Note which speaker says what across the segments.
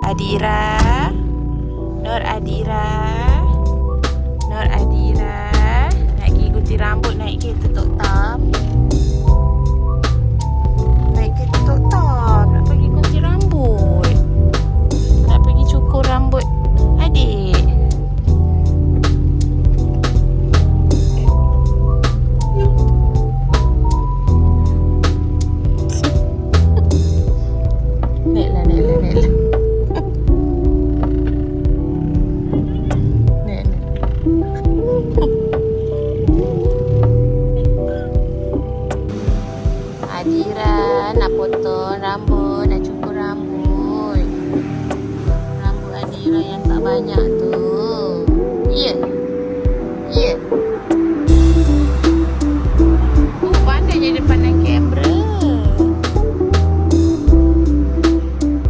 Speaker 1: Adira. Nur Adira. Nur Adira. Nak pergi gunting rambut naik kereta Tok Tam. Naik kereta Tok Tam. Nak pergi gunting rambut. Nak pergi cukur rambut adik. Naiklah. Adira nak potong rambut, nak cukur rambut. Rambut Adira yang tak banyak tu. Ya. Ya. Pandainya dia pandang kamera.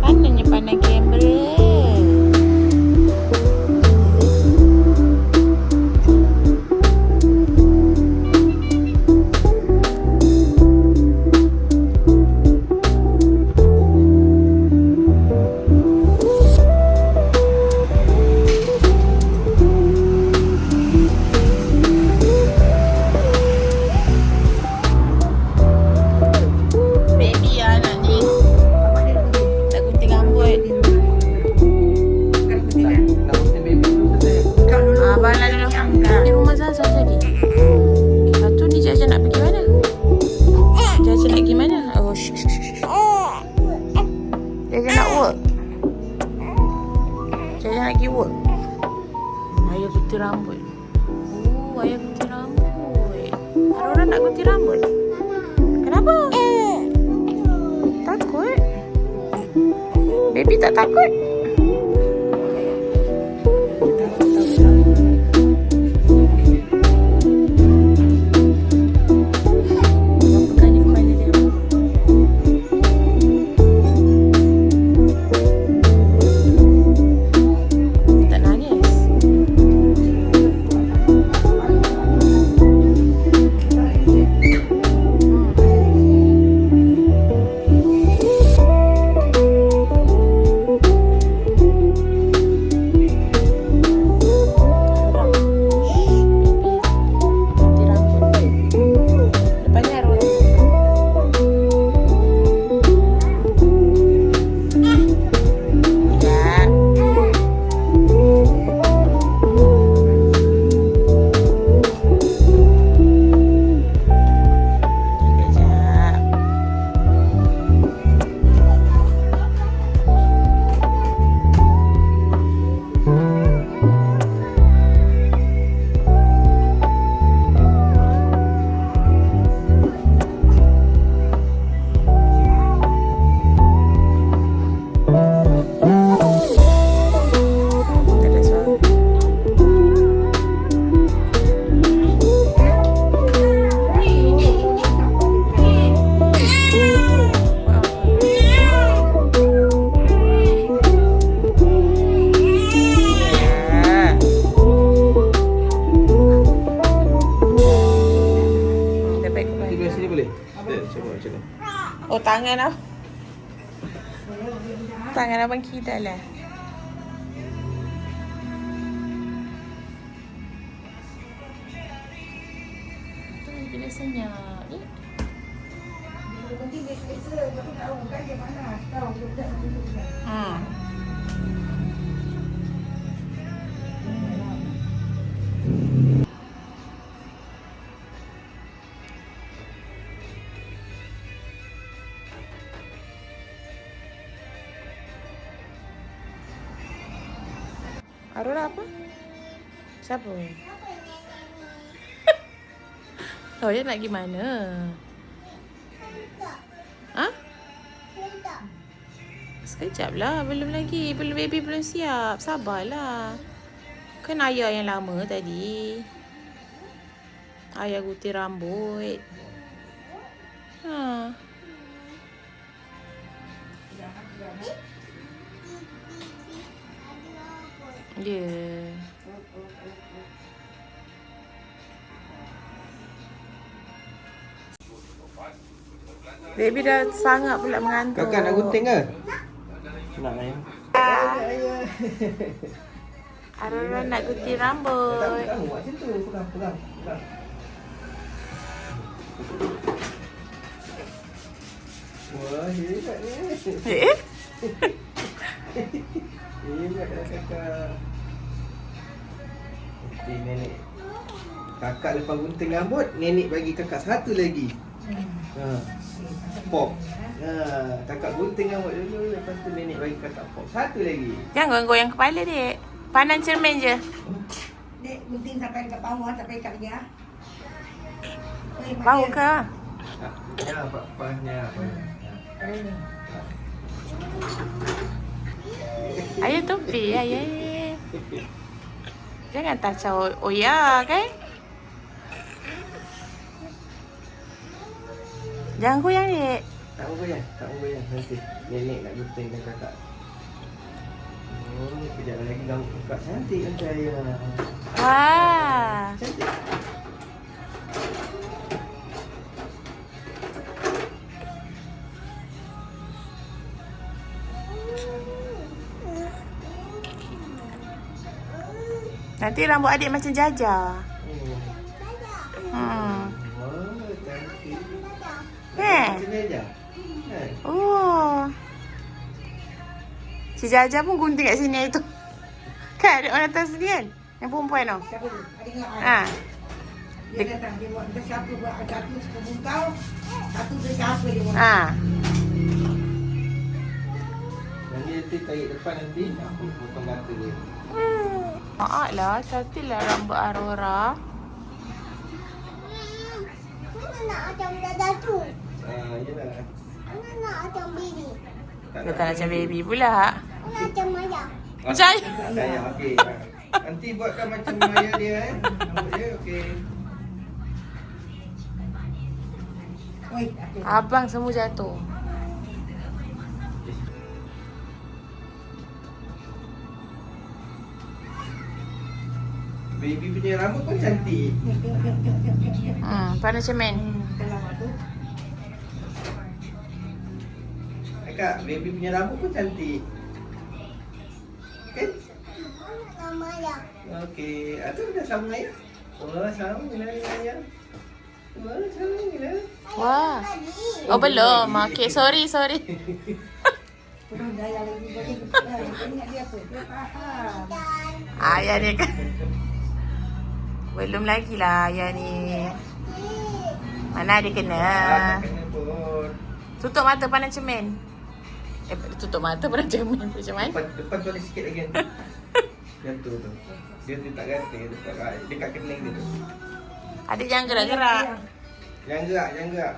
Speaker 1: Pandainya pandang kamera. Jaja nak work. Jaja nak pergi work. Ayah gunting rambut. Ayah gunting rambut. Aurora nak gunting rambut. Kenapa? Takut? Baby tak takut? Oh, tangan Tangan abang Kida lah. Tu bila senyap.
Speaker 2: Nanti biasa tapi tak tahu kan dia mana. Tahu dia tak.
Speaker 1: Aurora apa? Siapa? Oh, dia nak pergi mana? Ha? Sekejap lah, belum lagi. Baby belum siap. Sabarlah. Kan ayah yang lama tadi. Ayah gunting rambut. Ha. Ya. Baby dah sangat pula mengantuk.
Speaker 3: Kakak nak gunting ke? Nak ya.
Speaker 1: Aurora nak gunting
Speaker 3: Tak,
Speaker 1: rambut.
Speaker 3: kamu buat macam tu. Pegang. Wah, hebat ni. Hebat dah kakak. Okey, nenek. Kakak lepas gunting rambut, nenek bagi kakak satu lagi. Pop. Kakak gunting rambut dulu, lepas tu nenek bagi kakak pop. Satu lagi.
Speaker 1: Jangan goyang kepala, Dek. Pandang cermin je.
Speaker 2: Dek, gunting sampai ke bawah, sampai kat dia.
Speaker 1: Bau ke?
Speaker 3: Ya, pahnya.
Speaker 1: Ayah topi, ayah. Jangan tacau Oya, kan? Jangan goyang, Dek.
Speaker 3: Tak goyang nanti. Nenek nak guntingkan kakak. Oh, kejap lagi rambut kakak cantik kan saya.
Speaker 1: Wah.
Speaker 3: Cantik.
Speaker 1: Nanti rambut adik macam Jaja.
Speaker 3: Oh, cantik.
Speaker 1: Eh.
Speaker 3: Macam ni aja.
Speaker 1: Oh. Si Jaja pun gunting kat sini tu. Kan ada orang datang sini kan? Yang perempuan tu.
Speaker 2: Siapa tu? Adik ingat
Speaker 1: Ha.
Speaker 2: Dia datang, dia buat entah siapa buat satu sebelum kau, satu tu siapa dia buat.
Speaker 1: Ha.
Speaker 3: Nanti tarik depan nanti aku potong mata dia.
Speaker 1: Maaf lah, cantiklah rambut Aurora.
Speaker 4: Mana nak macam Dada tu?
Speaker 3: Yalah.
Speaker 4: Mana nak macam baby?
Speaker 1: Dia tak macam baby pula.
Speaker 4: Mana macam Maya?
Speaker 1: Macam
Speaker 3: Saya okey. Nanti buatkan macam Maya dia rambut dia okey.
Speaker 2: Oi, ada.
Speaker 1: abang semua jatuh.
Speaker 3: Baby punya rambut pun cantik.
Speaker 1: Pandang cermin.
Speaker 2: Dalam tu.
Speaker 3: Kakak, baby punya rambut pun cantik. Kan?
Speaker 4: Mana nak Maya?
Speaker 3: Okey. Tu dah sama ya? Oh, sama lah ya. Oh, sama lah.
Speaker 1: Wah.
Speaker 4: Tadi.
Speaker 1: Oh belum. Okey, sorry.
Speaker 2: Belum daya lagi bagi. Ingat dia apa? Dia faham.
Speaker 4: Dan
Speaker 1: Ayah ni kan. Belum lagi lah ayah ni. Mana dia kena.
Speaker 3: Tak kena pun.
Speaker 1: Tutup mata pandang cermin. Tutup mata pandang cermin. Macam mana?
Speaker 3: Depan tu ada sikit lagi nanti. Yang tu. Dia tak ganti dekat kening dia tu.
Speaker 1: Adik jangan gerak-gerak.
Speaker 3: Jangan gerak.